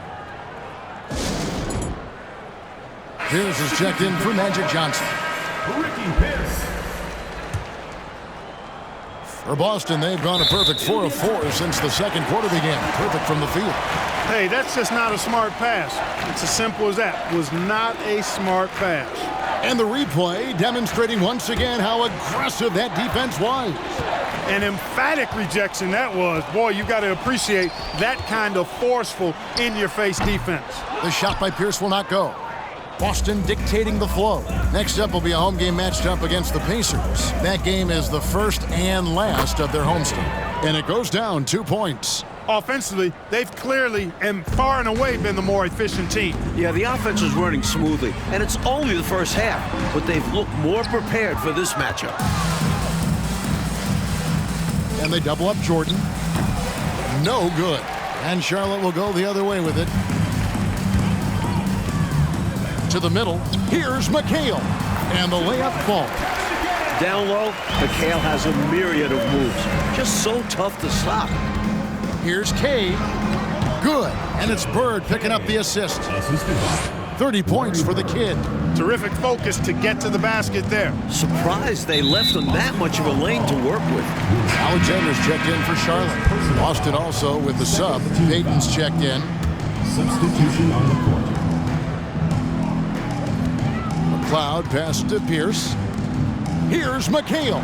Pierce is checked in for Magic Johnson. Ricky Pierce. For Boston, they've gone a perfect 4 of 4 since the second quarter began. Perfect from the field. Hey, that's just not a smart pass. It's as simple as that. Was not a smart pass. And the replay demonstrating once again how aggressive that defense was. An emphatic rejection that was. Boy, you got to appreciate that kind of forceful, in-your-face defense. The shot by Pierce will not go. Boston dictating the flow. Next up will be a home game matched up against the Pacers. That game is the first and last of their homestand. And it goes down 2 points. Offensively, they've clearly and far and away been the more efficient team. Yeah, the offense is running smoothly, and it's only the first half, but they've looked more prepared for this matchup. And they double up Jordan. No good. And Charlotte will go the other way with it. To the middle. Here's McHale. And the layup falls. Down low, McHale has a myriad of moves. Just so tough to stop. Here's Kay. Good. And it's Bird picking up the assist. Assisted by 30 points for the kid. Terrific focus to get to the basket there. Surprised they left him that much of a lane to work with. Alexander's checked in for Charlotte. Boston also with the sub. Payton's checked in. Substitution on the court. McLeod pass to Pierce. Here's McHale.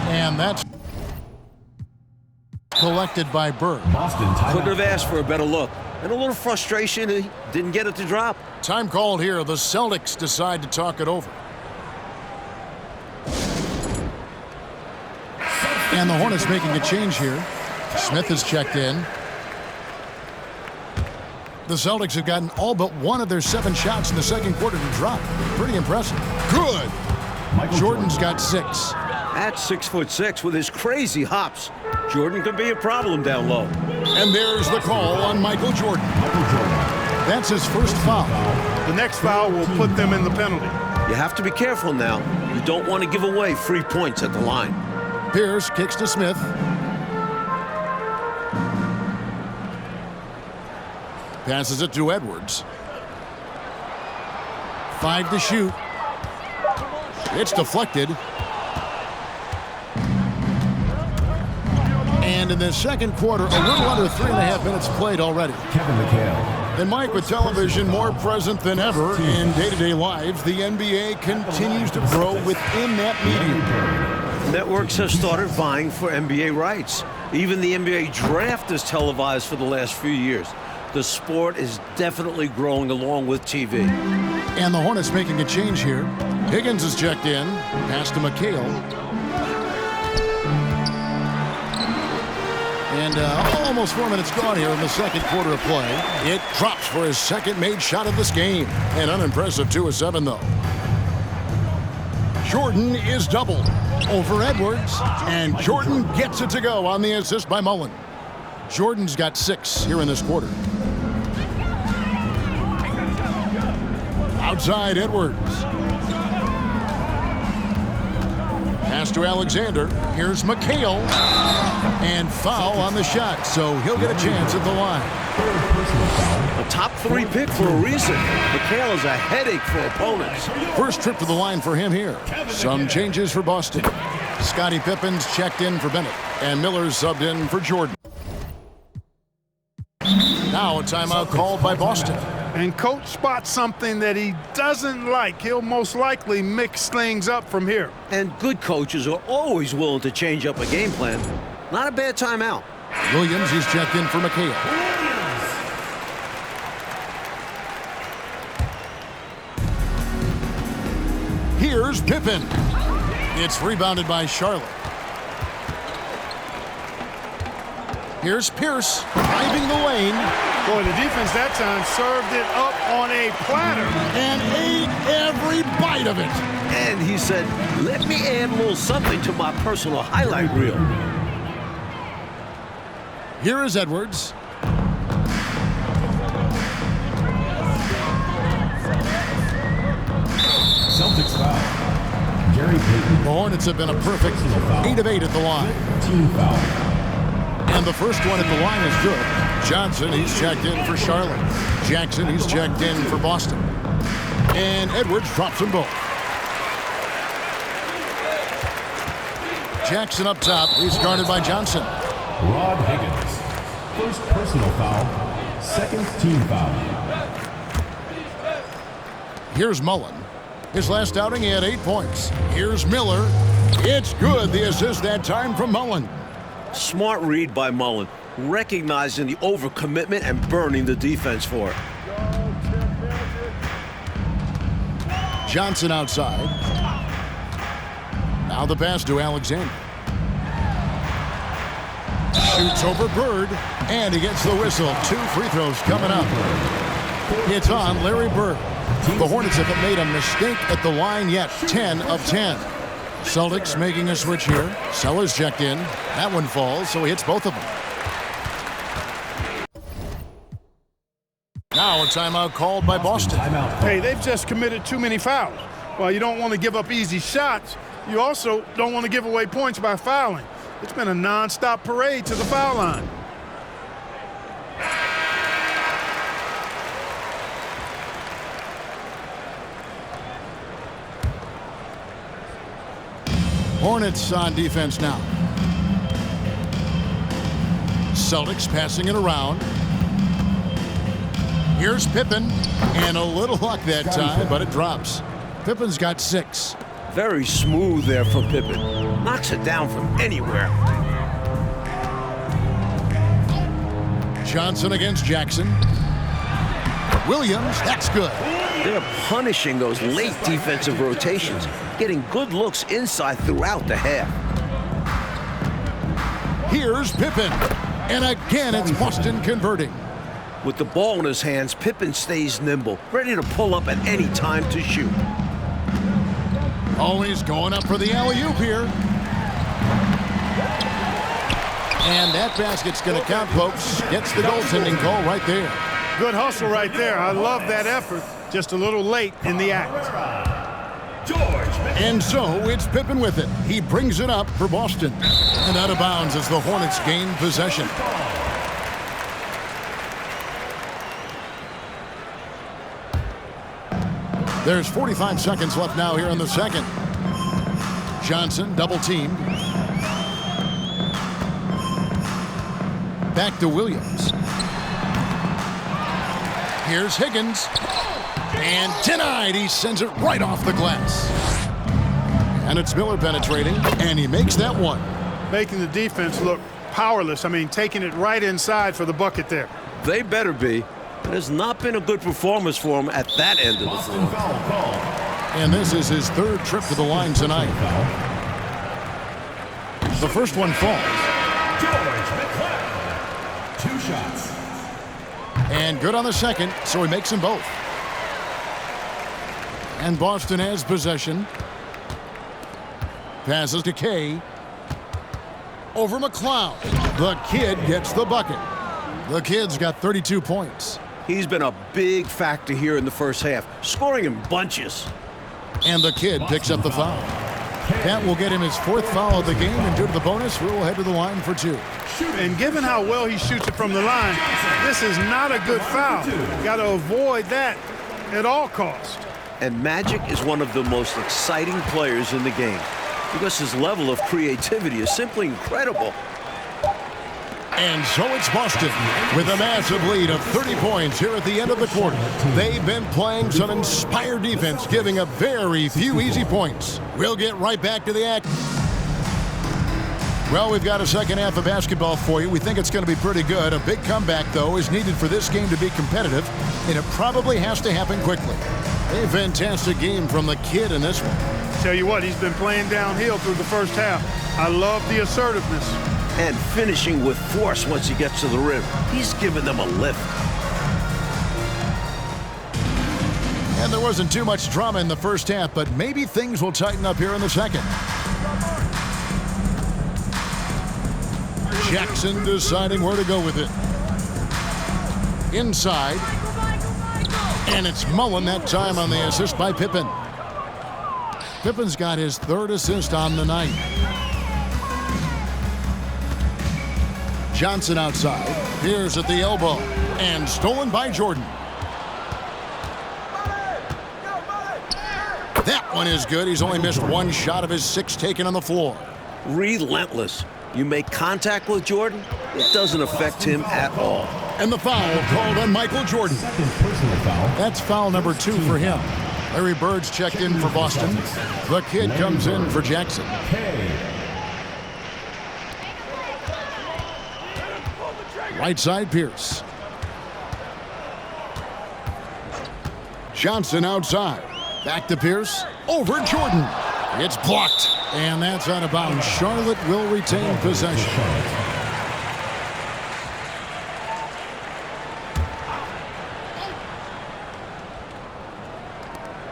And that's collected by Bird. Boston Couldn't have timeout. asked for a better look. And a little frustration, he didn't get it to drop. Time called here. The Celtics decide to talk it over. And the Hornets making a change here. Smith is checked in. The Celtics have gotten all but one of their 7 shots in the second quarter to drop. Pretty impressive. Good. Michael Jordan's got 6. At 6'6" with his crazy hops, Jordan could be a problem down low. And there's the call on Michael Jordan. That's his first foul. The next foul will put them in the penalty. You have to be careful now. You don't want to give away free points at the line. Pierce kicks to Smith. Passes it to Edwards. 5 to shoot. It's deflected. And in the second quarter, a little under 3.5 minutes played already. Kevin McHale. And Mike, with television more present than ever in day-to-day lives, the NBA continues to grow within that medium. Networks have started vying for NBA rights. Even the NBA draft is televised for the last few years. The sport is definitely growing along with TV. And the Hornets making a change here. Higgins is checked in. Pass to McHale. And almost 4 minutes gone here in the second quarter of play. It drops for his second made shot of this game. An unimpressive 2 of 7, though. Jordan is doubled over Edwards. And Jordan gets it to go on the assist by Mullen. Jordan's got 6 here in this quarter. Outside Edwards. Pass to Alexander. Here's McHale. And foul on the shot, so he'll get a chance at the line. A top 3 pick for a reason. McHale is a headache for opponents. First trip to the line for him here. Some changes for Boston. Scottie Pippen's checked in for Bennett. And Miller's subbed in for Jordan. Now a timeout called by Boston. And coach spots something that he doesn't like. He'll most likely mix things up from here. And good coaches are always willing to change up a game plan. Not a bad timeout. Williams is checked in for McHale. Here's Pippen. It's rebounded by Charlotte. Here's Pierce driving the lane. Boy, the defense that time served it up on a platter. And ate every bite of it. And he said, let me add a little something to my personal highlight reel. Here is Edwards. Celtics foul. Gary Payton. The Hornets have been a perfect 8 of 8 at the line. Team foul. And the first one at the line is good. Johnson, he's checked in for Charlotte. Jackson, he's checked in for Boston. And Edwards drops them both. Jackson up top. He's guarded by Johnson. Rod Higgins. First personal foul. Second team foul. Here's Mullen. His last outing, he had 8 points. Here's Miller. It's good. The assist that time from Mullen. Smart read by Mullen, recognizing the overcommitment and burning the defense for it. Johnson outside. Now the pass to Alexander. Shoots over Bird, and he gets the whistle. 2 free throws coming up. It's on Larry Bird. The Hornets haven't made a mistake at the line yet. 10 of 10. Celtics making a switch here. Sellers checked in. That one falls, so he hits both of them. Now a timeout called by Boston. Hey, they've just committed too many fouls. While you don't want to give up easy shots, you also don't want to give away points by fouling. It's been a non-stop parade to the foul line. Hornets on defense now. Celtics passing it around. Here's Pippen, and a little luck that time, but it drops. Pippen's got 6. Very smooth there from Pippen. Knocks it down from anywhere. Johnson against Jackson. Williams, that's good. They're punishing those late defensive rotations, getting good looks inside throughout the half. Here's Pippen, and again it's Boston converting. With the ball in his hands, Pippen stays nimble, ready to pull up at any time to shoot. Oh, he's going up for the alley-oop here. And that basket's going to count, folks. Gets the goaltending call right there. Good hustle right there. I love that effort. Just a little late in the act. And so it's Pippen with it. He brings it up for Boston. And out of bounds as the Hornets gain possession. There's 45 seconds left now here in the second. Johnson double teamed. Back to Williams. Here's Higgins. And denied. He sends it right off the glass. And it's Miller penetrating, and he makes that one. Making the defense look powerless. I mean, taking it right inside for the bucket there. They better be. It has not been a good performance for him at that end of the floor. And this is his 3rd trip to the line tonight. The first one falls. George McClellan. 2 shots. And good on the second, so he makes them both. And Boston has possession. Passes to Kay. Over McLeod. The kid gets the bucket. The kid's got 32 points. He's been a big factor here in the first half, scoring in bunches. And the kid picks up the foul. That will get him his 4th foul of the game, and due to the bonus, we'll head to the line for 2. And given how well he shoots it from the line, this is not a good foul. Got to avoid that at all costs. And Magic is one of the most exciting players in the game because his level of creativity is simply incredible. And so it's Boston with a massive lead of 30 points here at the end of the quarter. They've been playing some inspired defense, giving up very few easy points. We'll get right back to the act. Well, we've got a second half of basketball for you. We think it's going to be pretty good. A big comeback, though, is needed for this game to be competitive, and it probably has to happen quickly. A fantastic game from the kid in this one. Tell you what, he's been playing downhill through the first half. I love the assertiveness. And finishing with force once he gets to the rim. He's given them a lift. And there wasn't too much drama in the first half, but maybe things will tighten up here in the second. Jackson deciding where to go with it. Inside. And it's Mullen that time on the assist by Pippen. Pippen's got his 3rd assist on the night. Johnson outside. Here's at the elbow. And stolen by Jordan. That one is good. He's only missed 1 shot of his 6 taken on the floor. Relentless. You make contact with Jordan, it doesn't affect him at all. And the foul called on Michael Jordan. That's foul number 2 for him. Larry Bird's checked in for Boston. The kid comes in for Jackson. Right side, Pierce. Johnson outside. Back to Pierce. Over Jordan. It's blocked. And that's out of bounds. Charlotte will retain possession.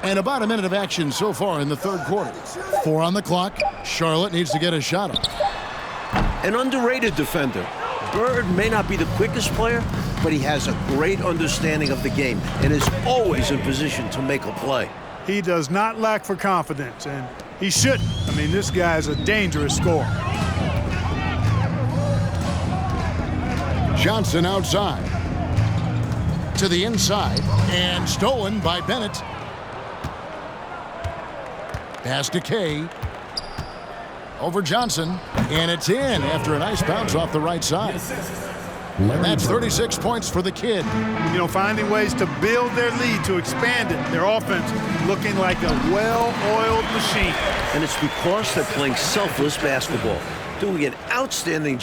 And about a minute of action so far in the 3rd quarter. 4 on the clock. Charlotte needs to get a shot up. An underrated defender. Bird may not be the quickest player, but he has a great understanding of the game and is always in position to make a play. He does not lack for confidence, and he shouldn't. I mean, this guy is a dangerous scorer. Johnson outside. To the inside. And stolen by Bennett. Pass to Kay. over Johnson. And it's in after a nice bounce off the right side. And that's 36 points for the Kid. You know, finding ways to build their lead, to expand it. Their offense looking like a well-oiled machine. And it's because they're playing selfless basketball, doing an outstanding job.